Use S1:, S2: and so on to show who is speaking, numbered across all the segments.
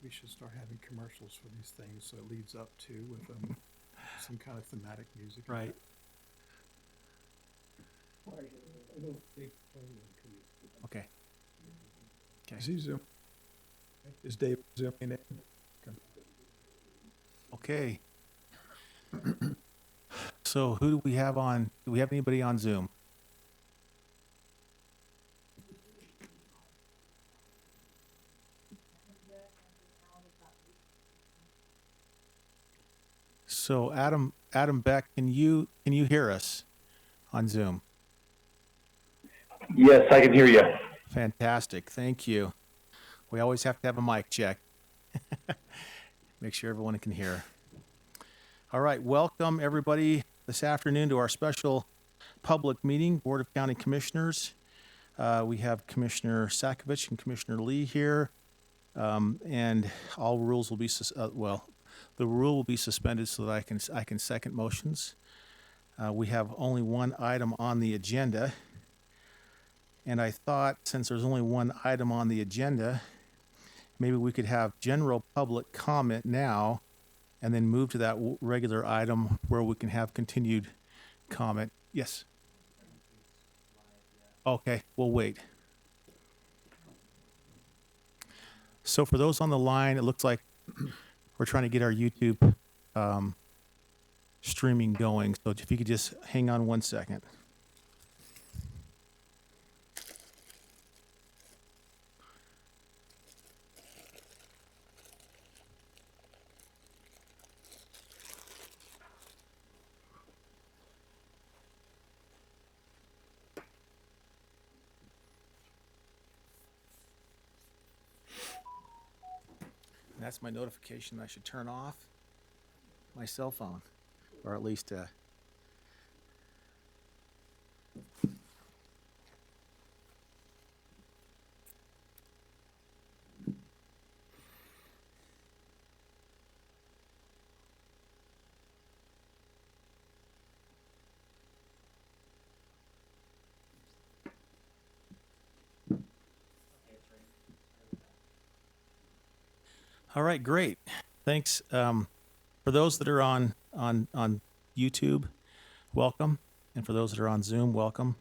S1: We should start having commercials for these things, so it leads up to with some kind of thematic music.
S2: Right. Okay.
S1: Is he Zoom? Is Dave zooming in?
S2: Okay. So who do we have on? Do we have anybody on Zoom? So Adam Beck, can you hear us on Zoom?
S3: Yes, I can hear you.
S2: Fantastic. Thank you. We always have to have a mic check. Make sure everyone can hear. All right, welcome everybody this afternoon to our special public meeting, Board of County Commissioners. We have Commissioner Sakovich and Commissioner Lee here, and all rules will be the rule will be suspended so that I can second motions. We have only one item on the agenda, and I thought since there's only one item on the agenda, maybe we could have general public comment now, and then move to that regular item where we can have continued comment. Yes. Okay, we'll wait. So for those on the line, it looks like we're trying to get our YouTube streaming going. So if you could just hang on 1 second. That's my notification. I should turn off my cell phone, or at least All right, great. Thanks. For those that are on YouTube, welcome, and for those that are on Zoom, welcome.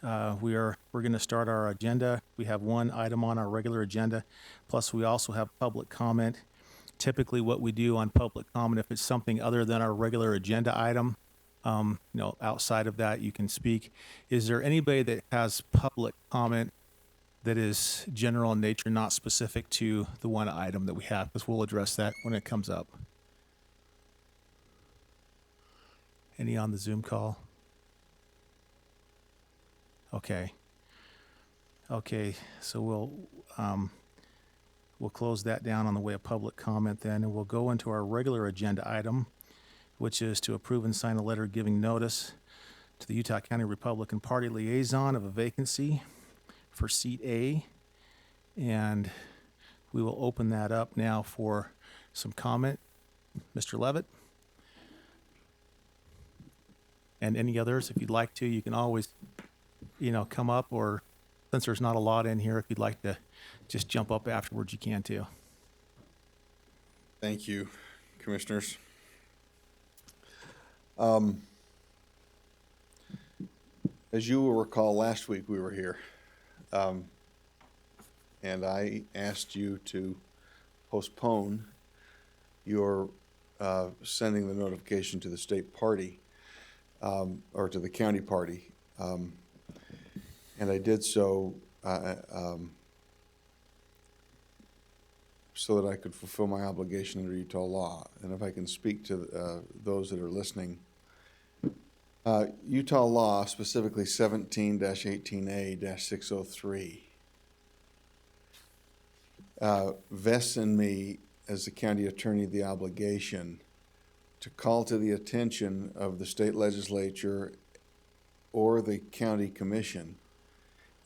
S2: We're going to start our agenda. We have one item on our regular agenda, plus we also have public comment. Typically, what we do on public comment, if it's something other than our regular agenda item, outside of that, you can speak. Is there anybody that has public comment that is general in nature, not specific to the one item that we have? Because we'll address that when it comes up. Any on the Zoom call? Okay. So we'll close that down on the way of public comment then, and we'll go into our regular agenda item, which is to approve and sign a letter giving notice to the Utah County Republican Party liaison of a vacancy for seat A, and we will open that up now for some comment. Mr. Levitt? And any others, if you'd like to, you can always, come up, or since there's not a lot in here, if you'd like to just jump up afterwards, you can too.
S4: Thank you, Commissioners. As you will recall, last week we were here, and I asked you to postpone your sending the notification to the state party, or to the county party, and I did so so that I could fulfill my obligation under Utah law. And if I can speak to those that are listening, Utah law, specifically 17-18A-603, vests in me as the county attorney the obligation to call to the attention of the state legislature or the county commission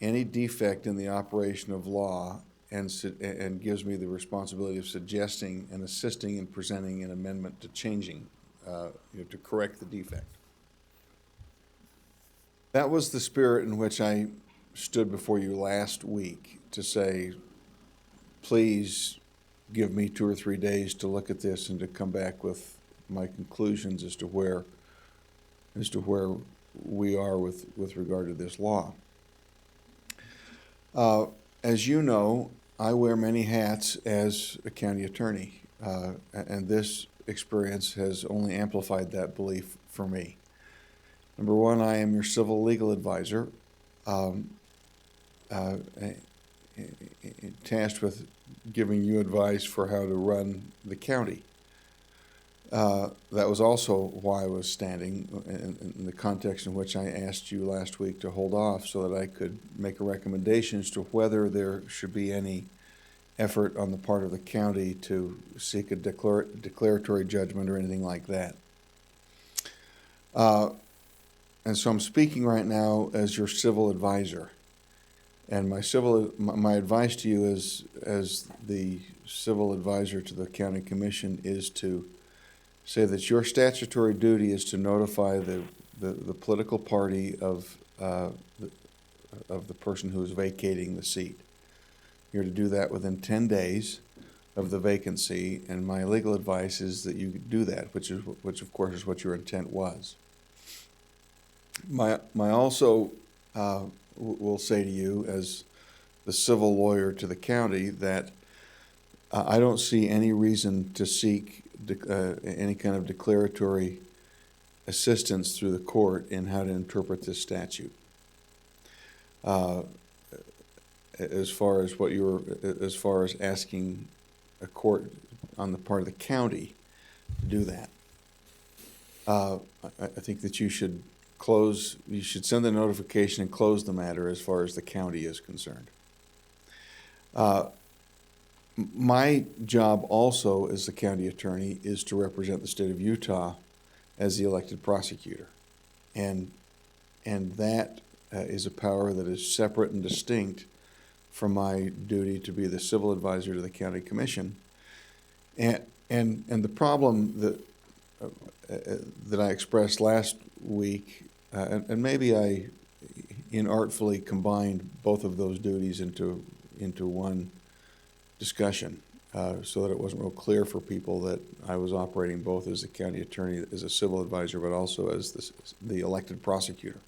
S4: any defect in the operation of law, and gives me the responsibility of suggesting and assisting in presenting an amendment to changing, to correct the defect. That was the spirit in which I stood before you last week to say, please give me 2 or 3 days to look at this and to come back with my conclusions as to where we are with regard to this law. As you know, I wear many hats as a county attorney, and this experience has only amplified that belief for me. Number one, I am your civil legal advisor, tasked with giving you advice for how to run the county. That was also why I was standing in the context in which I asked you last week to hold off so that I could make a recommendation as to whether there should be any effort on the part of the county to seek a declaratory judgment or anything like that. And so I'm speaking right now as your civil advisor. And my advice to you as the civil advisor to the county commission is to say that your statutory duty is to notify the political party of the person who is vacating the seat. You're to do that within 10 days of the vacancy, and my legal advice is that you do that, which of course is what your intent was. My also will say to you as the civil lawyer to the county that I don't see any reason to seek any kind of declaratory assistance through the court in how to interpret this statute. As far as asking a court on the part of the county to do that, I think that you should send the notification and close the matter as far as the county is concerned. My job also as the county attorney is to represent the state of Utah as the elected prosecutor. And that is a power that is separate and distinct from my duty to be the civil advisor to the county commission. And the problem that I expressed last week, and maybe I inartfully combined both of those duties into one discussion, so that it wasn't real clear for people that I was operating both as a county attorney, as a civil advisor, but also as the elected prosecutor.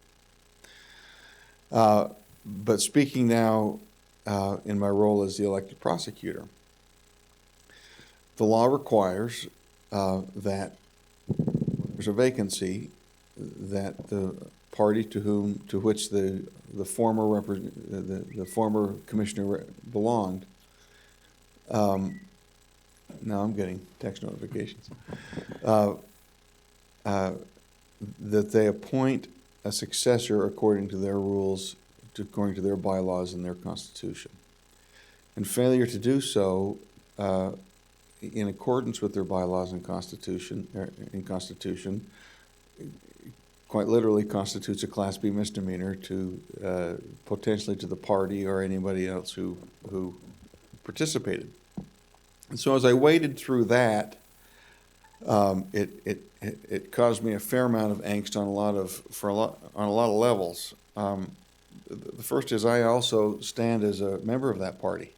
S4: But speaking now in my role as the elected prosecutor, the law requires that there's a vacancy, that the party to which the former commissioner belonged. Now I'm getting text notifications. That they appoint a successor according to their rules, according to their bylaws and their constitution. And failure to do so in accordance with their bylaws and constitution, quite literally constitutes a Class B misdemeanor to potentially to the party or anybody else who participated. And so as I waded through that, it caused me a fair amount of angst on a lot of levels. The first is I also stand as a member of that party.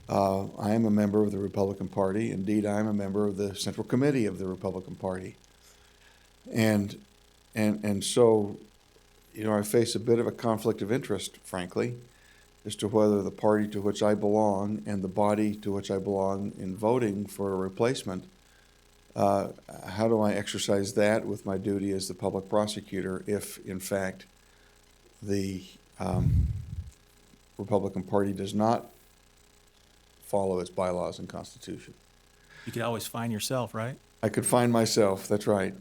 S4: I am a member of the Republican Party. Indeed, I am a member of the Central Committee of the Republican Party. And so, I face a bit of a conflict of interest, frankly, as to whether the party to which I belong and the body to which I belong in voting for a replacement, how do I exercise that with my duty as the public prosecutor if, in fact, the Republican Party does not follow its bylaws and constitution?
S2: You could always find yourself, right?
S4: I could find myself, that's right.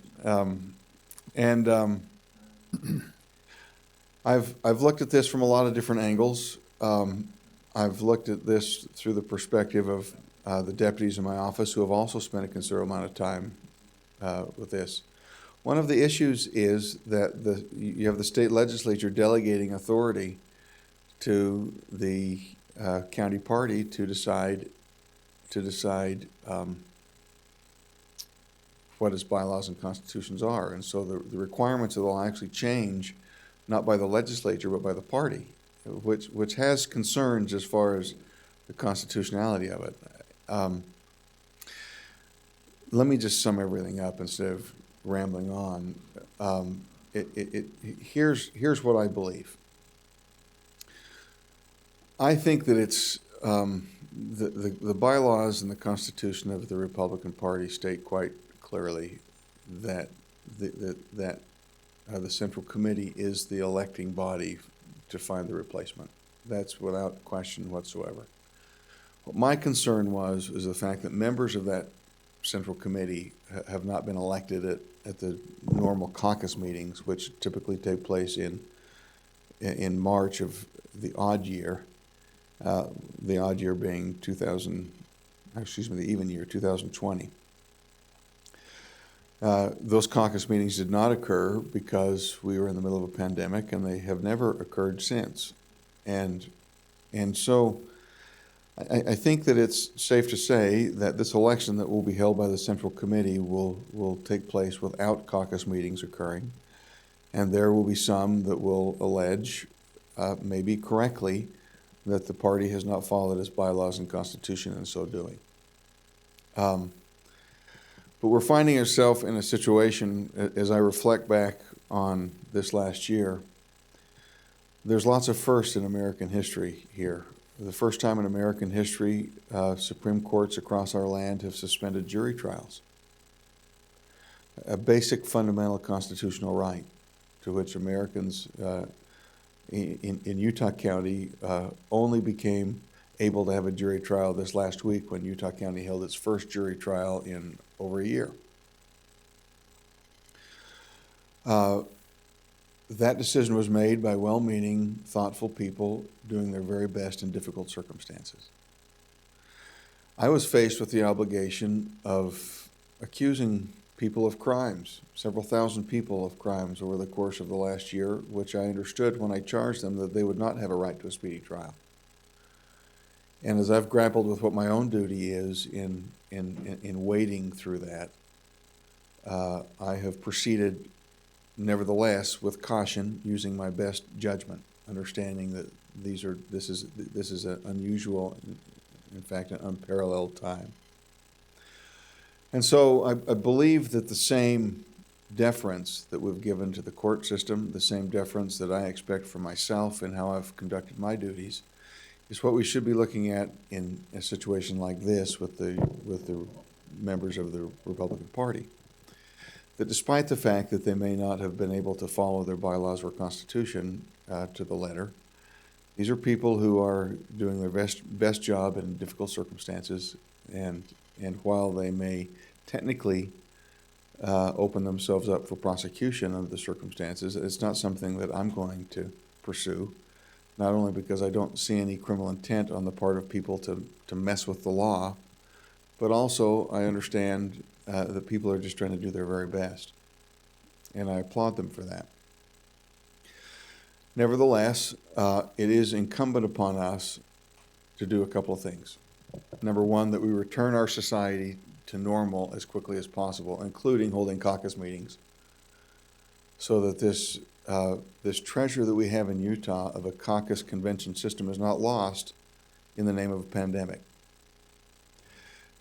S4: I've looked at this from a lot of different angles. I've looked at this through the perspective of the deputies in my office who have also spent a considerable amount of time with this. One of the issues is that you have the state legislature delegating authority to the county party to decide what its bylaws and constitutions are. And so the requirements of the law actually change, not by the legislature, but by the party, which has concerns as far as the constitutionality of it. Let me just sum everything up instead of rambling on. Here's what I believe. I think that it's the bylaws and the Constitution of the Republican Party state quite clearly that the Central Committee is the electing body to find the replacement. That's without question whatsoever. What my concern was the fact that members of that Central Committee have not been elected at the normal caucus meetings, which typically take place in March of the odd year being the even year, 2020. Those caucus meetings did not occur because we were in the middle of a pandemic, and they have never occurred since. And so I think that it's safe to say that this election that will be held by the Central Committee will take place without caucus meetings occurring. And there will be some that will allege, maybe correctly, that the party has not followed its bylaws and constitution in so doing. But we're finding ourselves in a situation, as I reflect back on this last year, there's lots of firsts in American history here. The first time in American history, Supreme Courts across our land have suspended jury trials. A basic fundamental constitutional right to which Americans in Utah County only became able to have a jury trial this last week when Utah County held its first jury trial in over a year. That decision was made by well-meaning, thoughtful people doing their very best in difficult circumstances. I was faced with the obligation of accusing people of crimes, several thousand people of crimes over the course of the last year, which I understood when I charged them that they would not have a right to a speedy trial. And as I've grappled with what my own duty is in wading through that, I have proceeded nevertheless with caution, using my best judgment, understanding that this is an unusual, in fact, an unparalleled time. And so I believe that the same deference that we've given to the court system, the same deference that I expect for myself and how I've conducted my duties, is what we should be looking at in a situation like this with the members of the Republican Party. That despite the fact that they may not have been able to follow their bylaws or constitution to the letter, these are people who are doing their best job in difficult circumstances, and while they may technically open themselves up for prosecution under the circumstances, it's not something that I'm going to pursue, not only because I don't see any criminal intent on the part of people to mess with the law, but also I understand that people are just trying to do their very best, and I applaud them for that. Nevertheless, it is incumbent upon us to do a couple of things. Number one, that we return our society to normal as quickly as possible, including holding caucus meetings, so that this treasure that we have in Utah of a caucus convention system is not lost in the name of a pandemic.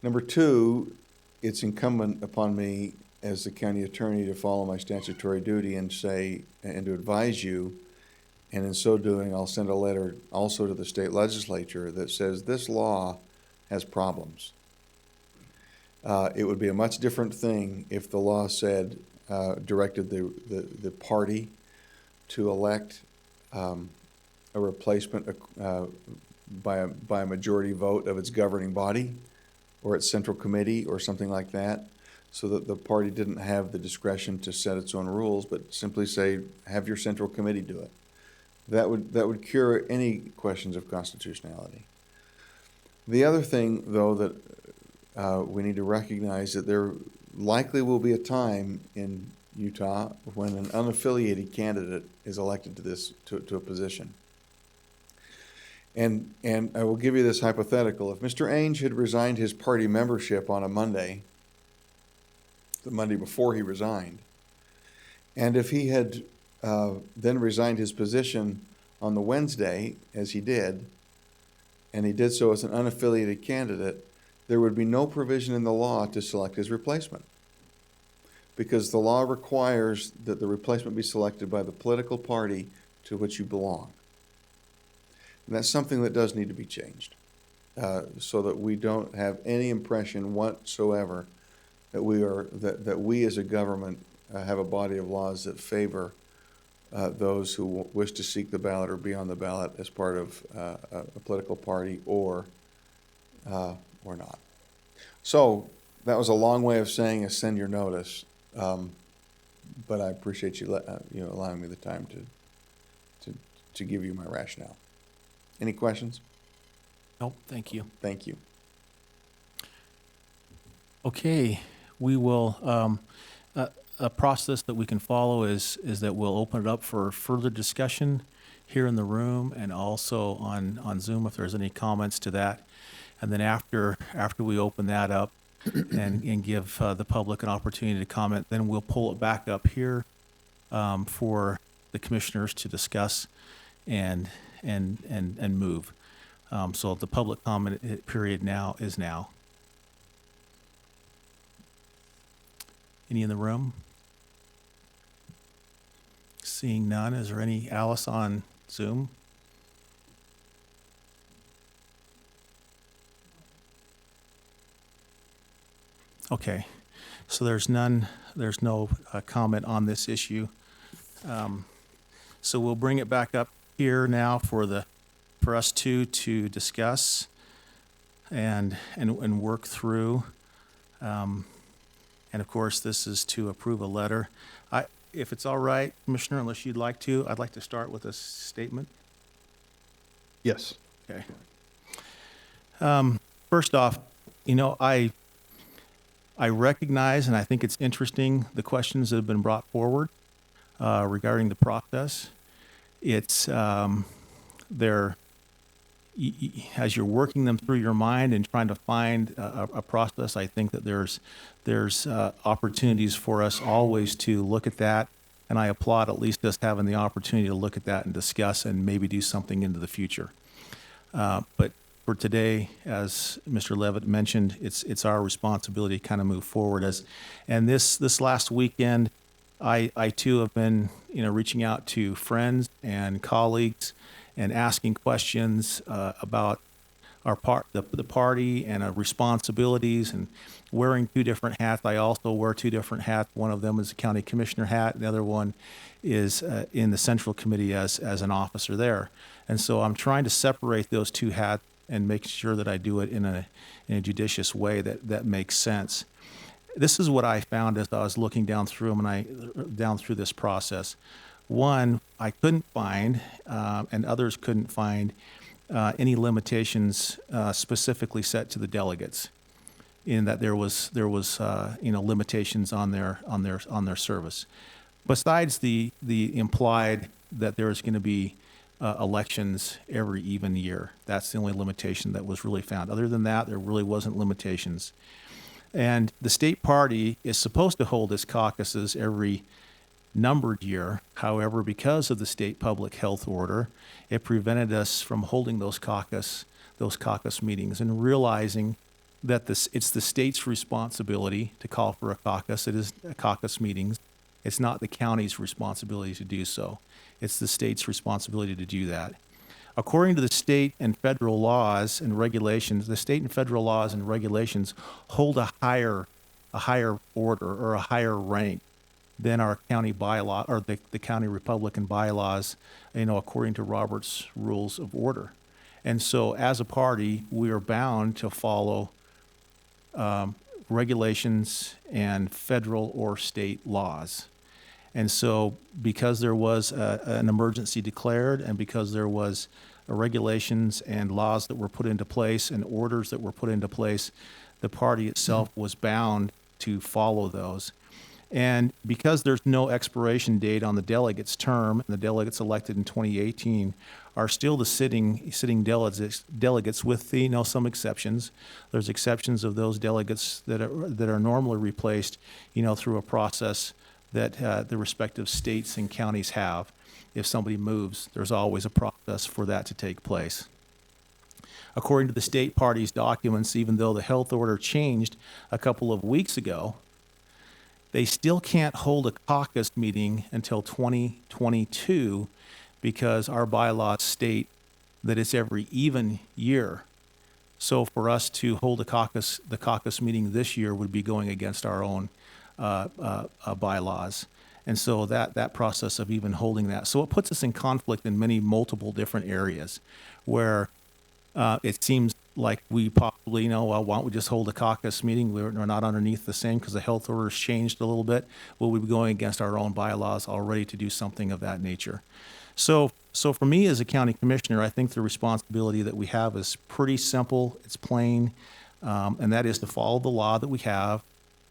S4: Number two, it's incumbent upon me as the county attorney to follow my statutory duty and to advise you, and in so doing, I'll send a letter also to the state legislature that says this law has problems. It would be a much different thing if the law said, directed the party to elect a replacement by a majority vote of its governing body or its central committee or something like that, so that the party didn't have the discretion to set its own rules, but simply say, have your central committee do it. That would cure any questions of constitutionality. The other thing, though, that we need to recognize that there likely will be a time in Utah when an unaffiliated candidate is elected to a position. And I will give you this hypothetical. If Mr. Ainge had resigned his party membership on a Monday, the Monday before he resigned, and if he had then resigned his position on the Wednesday, as he did, and he did so as an unaffiliated candidate, there would be no provision in the law to select his replacement. Because the law requires that the replacement be selected by the political party to which you belong. And that's something that does need to be changed, so that we don't have any impression whatsoever that we as a government have a body of laws that favor those who wish to seek the ballot or be on the ballot as part of a political party or not. So that was a long way of saying send your notice, but I appreciate you allowing me the time to give you my rationale. Any questions?
S2: Nope, thank you.
S4: Thank you.
S2: Okay, we will, a process that we can follow is that we'll open it up for further discussion here in the room and also on Zoom if there's any comments to that. And then after we open that up and give the public an opportunity to comment, then we'll pull it back up here for the commissioners to discuss and move. So the public comment period now is now. Any in the room? Seeing none, is there any Alice on Zoom? Okay, so there's no comment on this issue. So we'll bring it back up here now for us to discuss and work through. And of course, this is to approve a letter. If it's all right, Commissioner, unless you'd like to, I'd like to start with a statement.
S1: Yes.
S2: Okay. First off, I recognize, and I think it's interesting, the questions that have been brought forward regarding the process. It's as you're working them through your mind and trying to find a process, I think that there's opportunities for us always to look at that. And I applaud at least us having the opportunity to look at that and discuss and maybe do something into the future. But for today, as Mr. Levitt mentioned, it's our responsibility to kind of move forward. And this last weekend, I too have been reaching out to friends and colleagues and asking questions about the party and our responsibilities and wearing two different hats. I also wear two different hats. One of them is a county commissioner hat. The other one is in the central committee as an officer there. And so I'm trying to separate those two hats and make sure that I do it in a judicious way that makes sense. This is what I found as I was looking down through this process. One, I couldn't find, and others couldn't find, any limitations specifically set to the delegates, in that there was limitations on their service. Besides the implied that there is going to be elections every even year, that's the only limitation that was really found. Other than that, there really wasn't limitations. And the state party is supposed to hold its caucuses every numbered year. However, because of the state public health order, it prevented us from holding those caucus meetings and realizing that it's the state's responsibility to call for a caucus. It is caucus meetings. It's not the county's responsibility to do so. It's the state's responsibility to do that. According to the state and federal laws and regulations, the state and federal laws and regulations hold a higher order or a higher rank than our county bylaw or the county Republican bylaws, according to Robert's Rules of Order. And so as a party, we are bound to follow regulations and federal or state laws. And so because there was an emergency declared and because there was regulations and laws that were put into place and orders that were put into place, the party itself was bound to follow those. And because there's no expiration date on the delegates' term, and the delegates elected in 2018 are still the sitting delegates with some exceptions. There's exceptions of those delegates that are normally replaced, through a process that the respective states and counties have. If somebody moves, there's always a process for that to take place. according to the state party's documents, even though the health order changed a couple of weeks ago, they still can't hold a caucus meeting until 2022 because our bylaws state that it's every even year. So for us to hold the caucus meeting this year would be going against our own bylaws. And so that process of even holding that, so it puts us in conflict in multiple different areas where it seems like we possibly, well, why don't we just hold a caucus meeting? We're not underneath the same because the health order's changed a little bit. Will we be going against our own bylaws already to do something of that nature? So for me as a county commissioner, I think the responsibility that we have is pretty simple. It's plain, and that is to follow the law that we have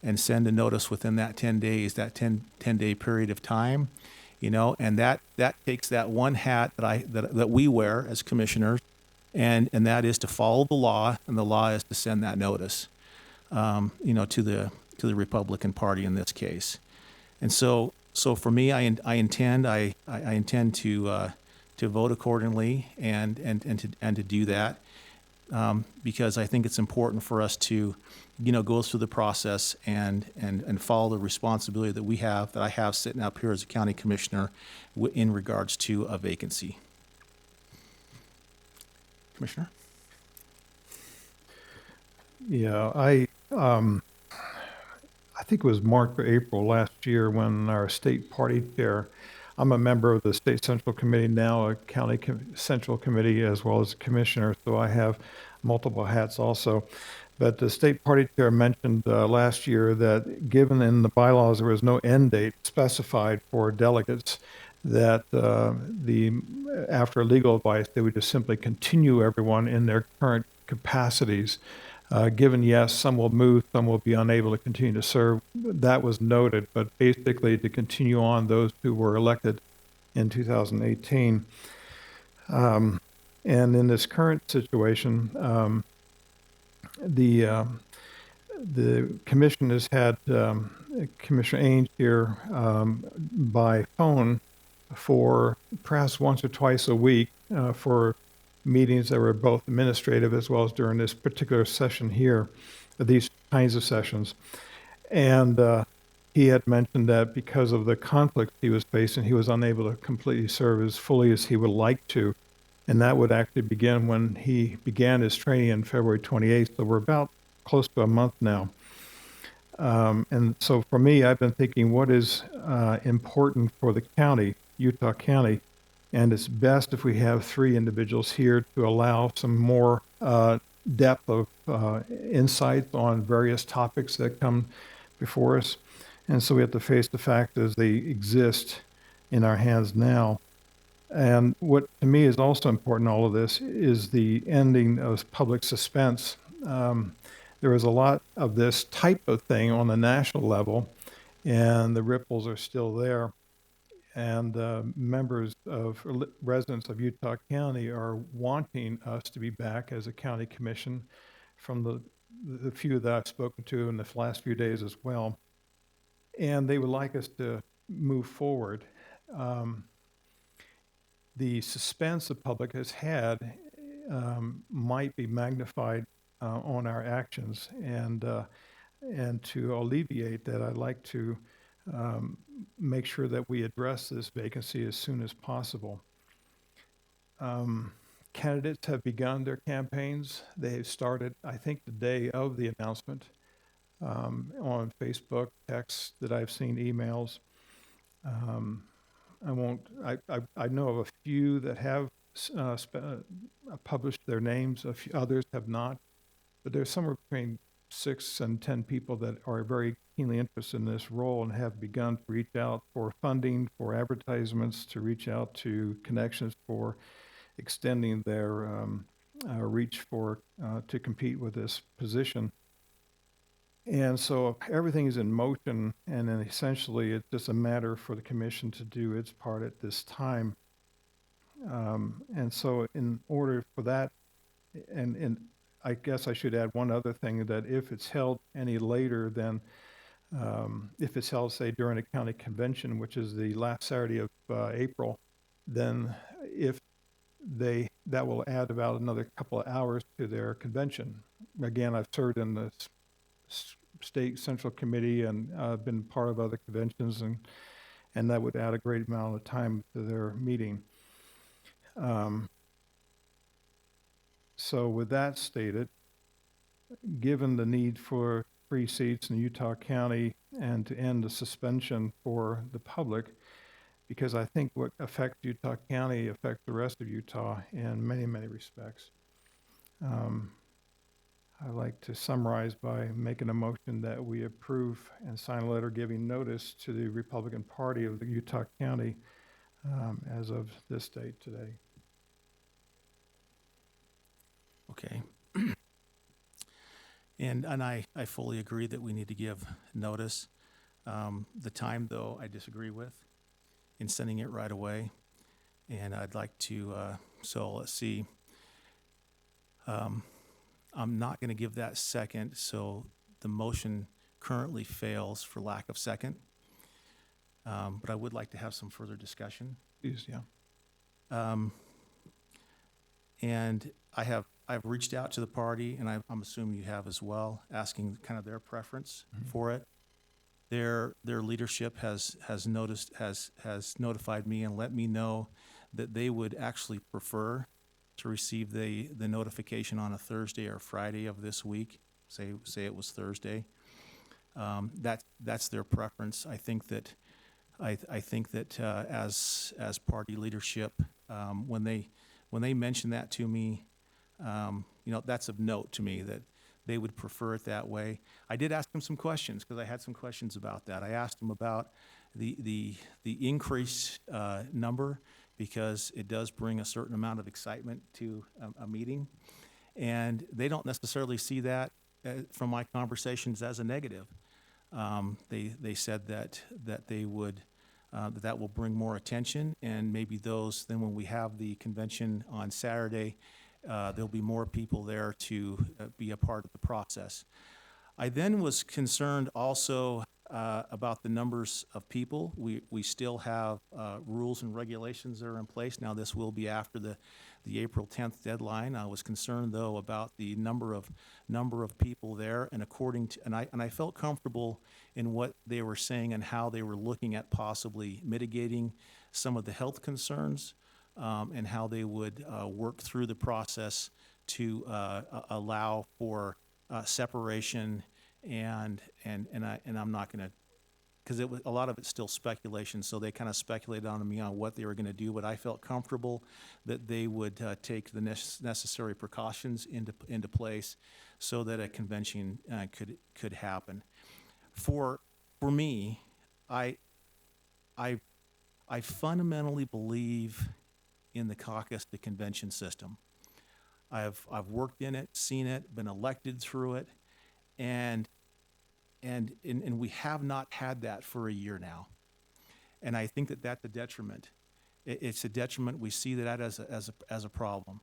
S2: and send a notice within that 10 days, that 10-day period of time, and that takes that one hat that we wear as commissioners, and that is to follow the law, and the law is to send that notice, to the Republican Party in this case. And so for me, I intend to vote accordingly and to do that, because I think it's important for us to, go through the process and follow the responsibility that I have sitting up here as a county commissioner in regards to a vacancy. Commissioner?
S3: Yeah, I think it was March or April last year when our state party chair, I'm a member of the State Central Committee now, a county central committee, as well as a commissioner, so I have multiple hats also. But the state party chair mentioned last year that given in the bylaws there was no end date specified for delegates, that after legal advice, they would just simply continue everyone in their current capacities. Given, yes, some will move, some will be unable to continue to serve. That was noted, but basically to continue on those who were elected in 2018. And in this current situation, the commission has had Commissioner Ainge here by phone for perhaps once or twice a week for meetings that were both administrative as well as during this particular session here, these kinds of sessions. And he had mentioned that because of the conflict he was facing, he was unable to completely serve as fully as he would like to. And that would actually begin when he began his training on February 28th. So we're about close to a month now. And so for me, I've been thinking what is important for the county, Utah County, and it's best if we have 3 individuals here to allow some more depth of insight on various topics that come before us. And so we have to face the fact as they exist in our hands now. And what to me is also important in all of this is the ending of public suspense. There is a lot of this type of thing on the national level, and the ripples are still there. And residents of Utah County are wanting us to be back as a county commission from the few that I've spoken to in the last few days as well. And they would like us to move forward. The suspense the public has had might be magnified on our actions, and to alleviate that, I'd like to make sure that we address this vacancy as soon as possible. Candidates have begun their campaigns. They have started, I think, the day of the announcement on Facebook, texts that I've seen, emails. I know of a few that have published their names. A few others have not, but there's somewhere between 6 and 10 people that are very keenly interested in this role and have begun to reach out for funding, for advertisements, to reach out to connections for extending their reach for to compete with this position. And so everything is in motion, and then essentially it's just a matter for the commission to do its part at this time. And so in order for that, and I guess I should add one other thing, that if it's held any later than, if it's held, say, during a county convention, which is the last Saturday of April, then if that will add about another couple of hours to their convention. Again, I've served in the state central committee and been part of other conventions, and that would add a great amount of time to their meeting. So with that stated, given the need for free seats in Utah County and to end the suspension for the public, because I think what affects Utah County affects the rest of Utah in many, many respects. I'd like to summarize by making a motion that we approve and sign a letter giving notice to the Republican Party of the Utah County as of this date today.
S2: Okay. And I fully agree that we need to give notice. The time, though, I disagree with in sending it right away. And I'd like to, so let's see. I'm not going to give that second, so the motion currently fails for lack of second. But I would like to have some further discussion.
S3: Please, yeah.
S2: And I've reached out to the party, and I'm assuming you have as well, asking kind of their preference for it. Their leadership has notified me and let me know that they would actually prefer to receive the notification on a Thursday or Friday of this week. Say it was Thursday. That's their preference. I think that as party leadership, when they mention that to me, that's of note to me that they would prefer it that way. I did ask them some questions because I had some questions about that. I asked them about the increased number because it does bring a certain amount of excitement to a meeting, and they don't necessarily see that from my conversations as a negative. They said that they would that will bring more attention, and maybe those then when we have the convention on Saturday. There'll be more people there to be a part of the process. I then was concerned also about the numbers of people. We still have rules and regulations that are in place. Now, this will be after the April 10th deadline. I was concerned, though, about the number of people there, and I felt comfortable in what they were saying and how they were looking at possibly mitigating some of the health concerns. And how they would work through the process to allow for separation, and I'm not going to, because a lot of it's still speculation. So they kind of speculated on me on what they were going to do, but I felt comfortable that they would take the necessary precautions into place so that a convention could happen. For me, I fundamentally believe in the caucus to convention system. I've worked in it, seen it, been elected through it, and we have not had that for a year now. And I think that that's a detriment. It's a detriment. We see that as a problem.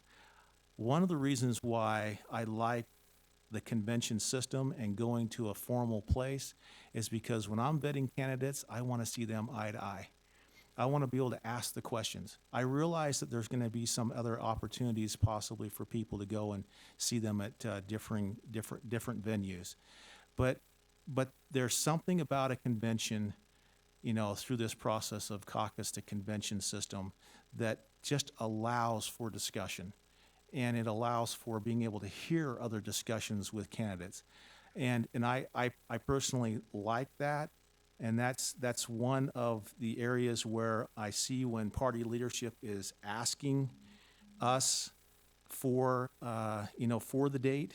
S2: One of the reasons why I like the convention system and going to a formal place is because when I'm vetting candidates, I want to see them eye to eye. I want to be able to ask the questions. I realize that there's going to be some other opportunities possibly for people to go and see them at different venues, but there's something about a convention, through this process of caucus to convention system that just allows for discussion, and it allows for being able to hear other discussions with candidates, and I personally like that. And that's one of the areas where I see when party leadership is asking us for the date,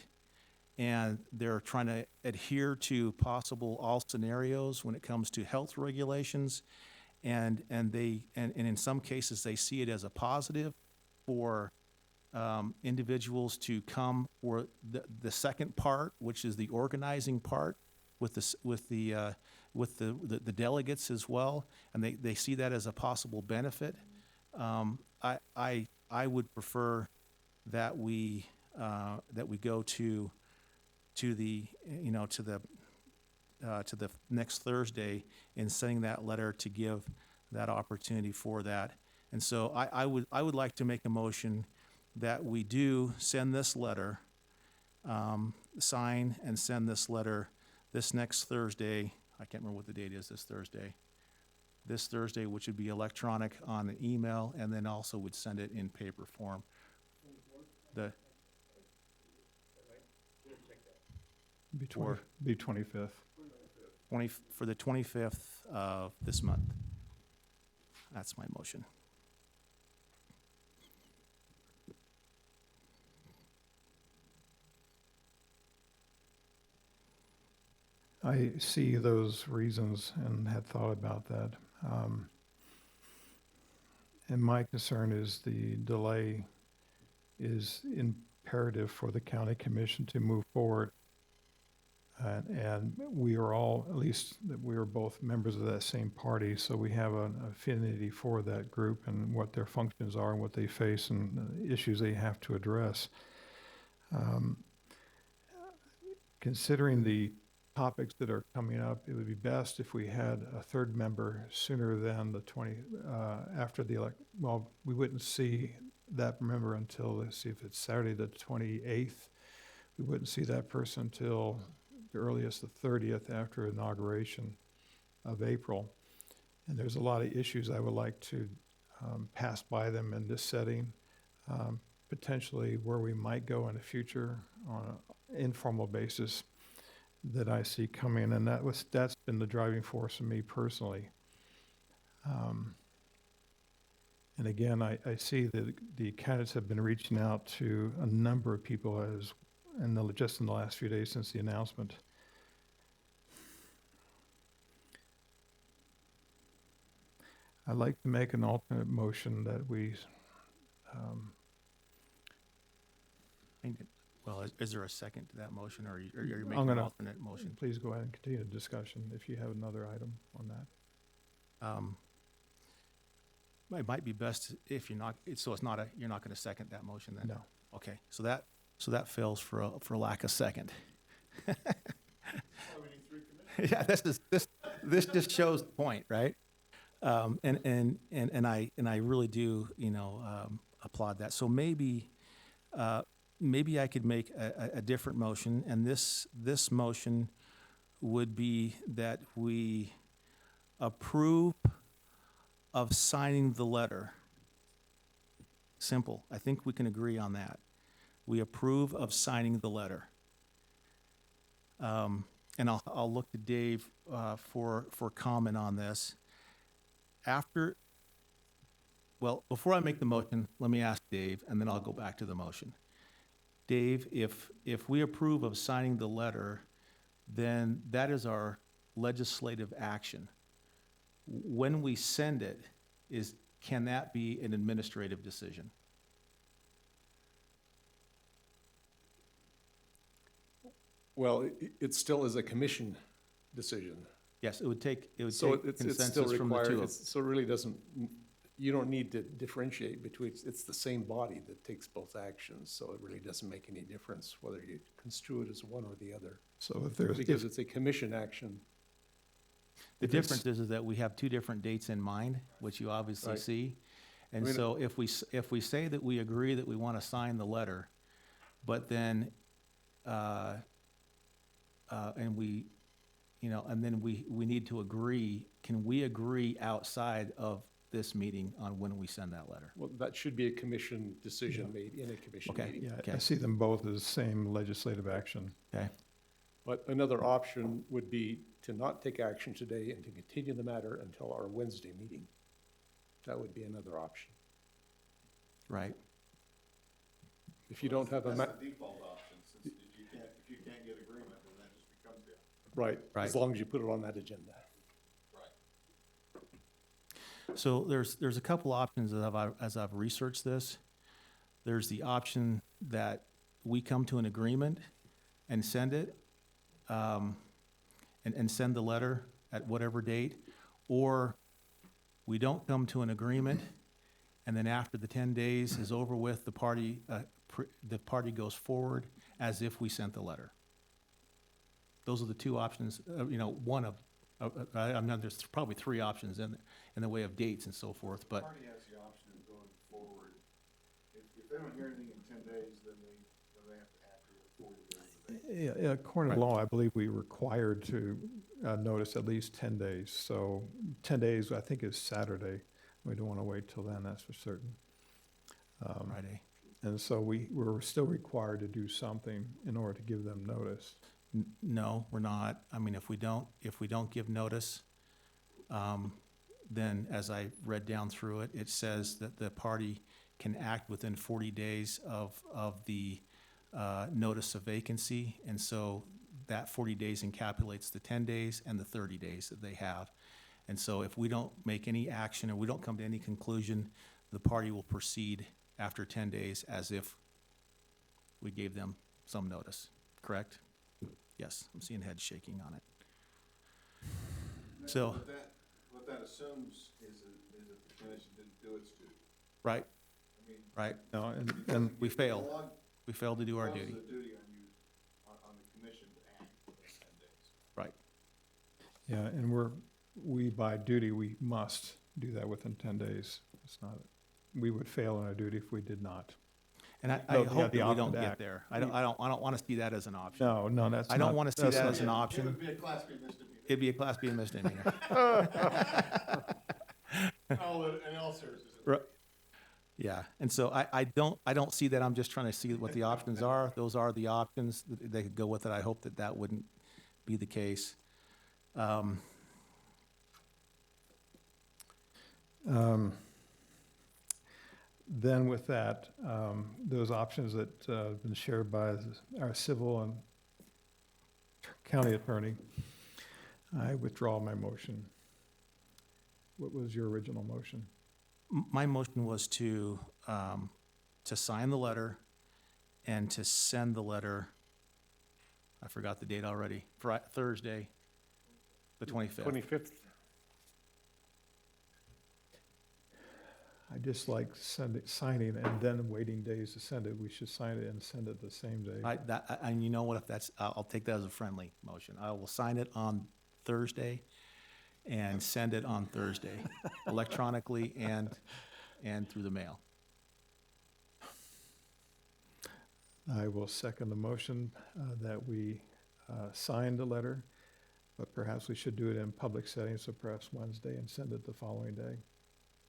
S2: and they're trying to adhere to possible all scenarios when it comes to health regulations, and in some cases they see it as a positive for individuals to come for the second part, which is the organizing part with the delegates as well, and they see that as a possible benefit. I would prefer that we go to the next Thursday in sending that letter to give that opportunity for that. And so I would like to make a motion that we do send this letter, sign and send this letter this next Thursday. I can't remember what the date is this Thursday. This Thursday, which would be electronic on an email, and then also would send it in paper form. The,
S3: Be
S2: Or-
S3: 25th.
S2: for the 25th of this month. That's my motion.
S3: I see those reasons and had thought about that. And my concern is the delay is imperative for the county commission to move forward. And we are all, at least that we are both members of that same party, so we have an affinity for that group and what their functions are and what they face and the issues they have to address. Considering the topics that are coming up, it would be best if we had a third member sooner than the 20, after the well, we wouldn't see that member until, let's see if it's Saturday the 28th. We wouldn't see that person until the earliest the 30th after inauguration of April. And there's a lot of issues I would like to pass by them in this setting, potentially where we might go in the future on an informal basis that I see coming, and that's been the driving force of me personally. And again, I see that the candidates have been reaching out to a number of people just in the last few days since the announcement. I'd like to make an alternate motion that we,
S2: Well, is there a second to that motion, or are you
S3: I'm
S2: making an
S3: gonna-
S2: alternate motion?
S3: please go ahead and continue the discussion if you have another item on that.
S2: It might be best if you're not, you're not going to second that motion then?
S3: No.
S2: Okay, so that fails for lack of second. Yeah, this just shows the point, right? And I really do, applaud that. So maybe I could make a different motion, and this motion would be that we approve of signing the letter. Simple. I think we can agree on that. We approve of signing the letter. And I'll look to Dave for comment on this. Before I make the motion, let me ask Dave, and then I'll go back to the motion. Dave, if we approve of signing the letter, then that is our legislative action. When we send it, can that be an administrative decision?
S5: Well, it still is a commission decision.
S2: Yes, it would take
S5: So it's still
S2: consensus from the two
S5: required,
S2: of
S5: so it really doesn't, you don't need to differentiate between, it's the same body that takes both actions, so it really doesn't make any difference whether you construe it as one or the other.
S3: So if there's,
S5: Because it's a commission action.
S2: The
S3: If it's-
S2: difference is that we have two different dates in mind, which you obviously
S5: Right.
S2: see. And
S5: I mean,
S2: so if we say that we agree that we want to sign the letter, but then, and we, and then we need to agree, can we agree outside of this meeting on when we send that letter?
S5: Well, that should be a commission decision made in a commission
S2: Okay.
S5: meeting.
S3: yeah, I
S2: Okay.
S3: see them both as same legislative action.
S2: Okay,
S5: But another option would be to not take action today and to continue the matter until our Wednesday meeting. That would be another option.
S2: right.
S5: If you don't have a,
S4: That's the default option, since if you can't get agreement, then that just becomes the.
S5: right,
S2: Right.
S5: as long as you put it on that agenda.
S2: So there's a couple options as I've researched this. There's the option that we come to an agreement and send it, and send the letter at whatever date, or we don't come to an agreement, and then after the 10 days is over with, the party goes forward as if we sent the letter. Those are the two options, one of, I mean, there's probably three options in the way of dates and so forth, but.
S4: Party has the option
S3: According to law, I believe we required to notice at least 10 days. So 10 days, I think, is Saturday. We don't want to wait till then, that's for certain.
S2: Friday.
S3: And so we're still required to do something in order to give them notice.
S2: No, we're not. I mean, if we don't give notice, then as I read down through it, it says that the party can act within 40 days of the notice of vacancy. And so that 40 days encapsulates the 10 days and the 30 days that they have. And so if we don't make any action or we don't come to any conclusion, the party will proceed after 10 days as if we gave them some notice, correct? Yes, I'm seeing heads shaking on it. So,
S4: What that assumes is that the commission didn't do its duty.
S2: right,
S4: I mean,
S2: right,
S3: No, and
S2: we
S4: the
S2: failed.
S4: law
S2: We failed to do our
S4: imposes
S2: duty,
S4: a duty on you, on the commission to act within 10 days.
S2: right.
S3: yeah, and we by duty, we must do that within 10 days. It's not, we would fail in our duty if we did not.
S2: And I
S3: No, yeah,
S2: hope
S3: the
S2: that we don't
S3: opposite
S2: get
S3: act.
S2: there. I don't want to see that as an option.
S3: No, that's not.
S2: I don't want to see
S3: that's
S2: that
S3: not-
S2: as an
S4: It
S2: option.
S4: would be a Class B misdemeanor.
S2: It'd be a Class B misdemeanor.
S4: In all seriousness.
S2: Right. Yeah, and so I don't see that. I'm just trying to see what the options are. Those are the options. They could go with it. I hope that wouldn't be the case.
S3: Then with that, those options that have been shared by our civil and county attorney, I withdraw my motion. What was your original motion?
S2: My motion was to sign the letter and to send the letter, I forgot the date already, Thursday, the 25th.
S5: 25th.
S3: I just like signing and then waiting days to send it. We should sign it and send it the same day.
S2: And you know what, if that's, I'll take that as a friendly motion. I will sign it on Thursday and send it on Thursday, electronically and through the mail.
S3: I will second the motion that we sign the letter, but perhaps we should do it in public settings, so perhaps Wednesday and send it the following day.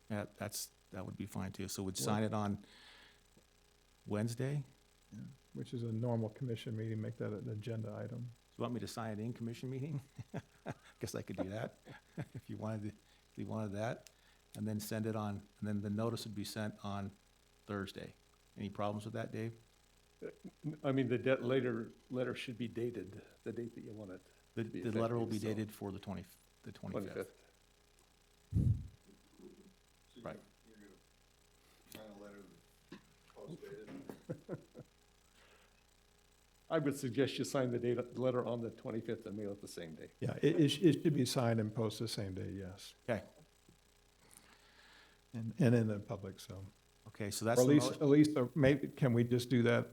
S2: Yeah, that would be fine too. So we'd sign it on Wednesday?
S3: Which is a normal commission meeting, make that an agenda item.
S2: You want me to sign it in commission meeting? Guess I could do that, if you wanted that. And then send it on, and then the notice would be sent on Thursday. Any problems with that, Dave?
S5: I mean, letter should be dated, the date that you want it. to be
S2: The letter will be
S5: effective, so
S2: dated for the 25th.
S5: 25th.
S2: Right.
S4: You're gonna sign a letter post-dated.
S5: I would suggest you sign the letter on the 25th and mail it the same day.
S3: Yeah, it should be signed and posted the same day, yes.
S2: Okay,
S3: And in the public, so.
S2: okay, so
S3: Or
S2: that's
S3: at
S2: the
S3: least,
S2: motion.
S3: maybe, can we just do that,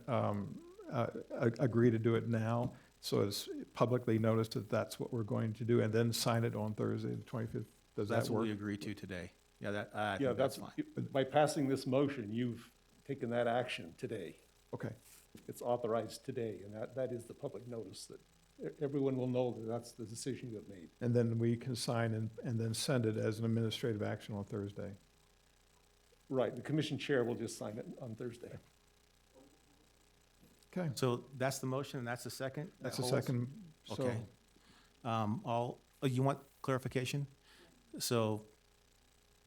S3: agree to do it now? So it's publicly noticed that that's what we're going to do, and then sign it on Thursday, the 25th? Does
S2: That's
S3: that
S2: what
S3: work?
S2: we agreed to today. Yeah, I
S5: Yeah,
S2: think that's
S5: that's,
S2: fine.
S5: by passing this motion, you've taken that action today.
S3: Okay,
S5: It's authorized today, and that is the public notice that everyone will know that that's the decision you have made.
S3: and then we can sign and then send it as an administrative action on Thursday.
S5: Right, the commission chair will just sign it on Thursday.
S3: Okay,
S2: So that's the motion and that's the second?
S3: that's
S2: That
S3: the
S2: holds?
S3: second, so,
S2: Okay. You want clarification? So,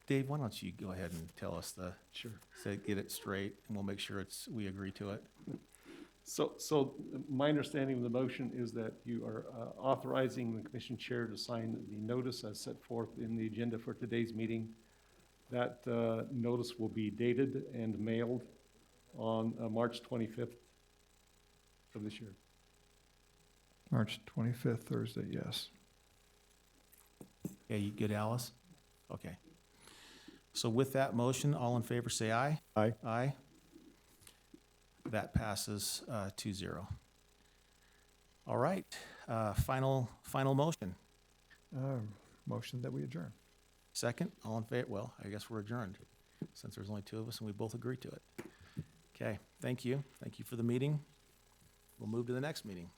S2: Dave, why don't you go ahead and tell us get it straight, and we'll make sure we agree to it.
S5: So my understanding of the motion is that you are authorizing the commission chair to sign the notice as set forth in the agenda for today's meeting. That notice will be dated and mailed on March 25th of this year.
S3: March 25th, Thursday, yes.
S2: Okay, you good, Alice? Okay. So with that motion, all in favor, say aye.
S3: Aye.
S2: Aye. That passes 2-0. All right, final motion.
S3: Motion that we adjourn.
S2: Second, all in favor, well, I guess we're adjourned, since there's only two of us and we both agreed to it. Okay, thank you. Thank you for the meeting. We'll move to the next meeting.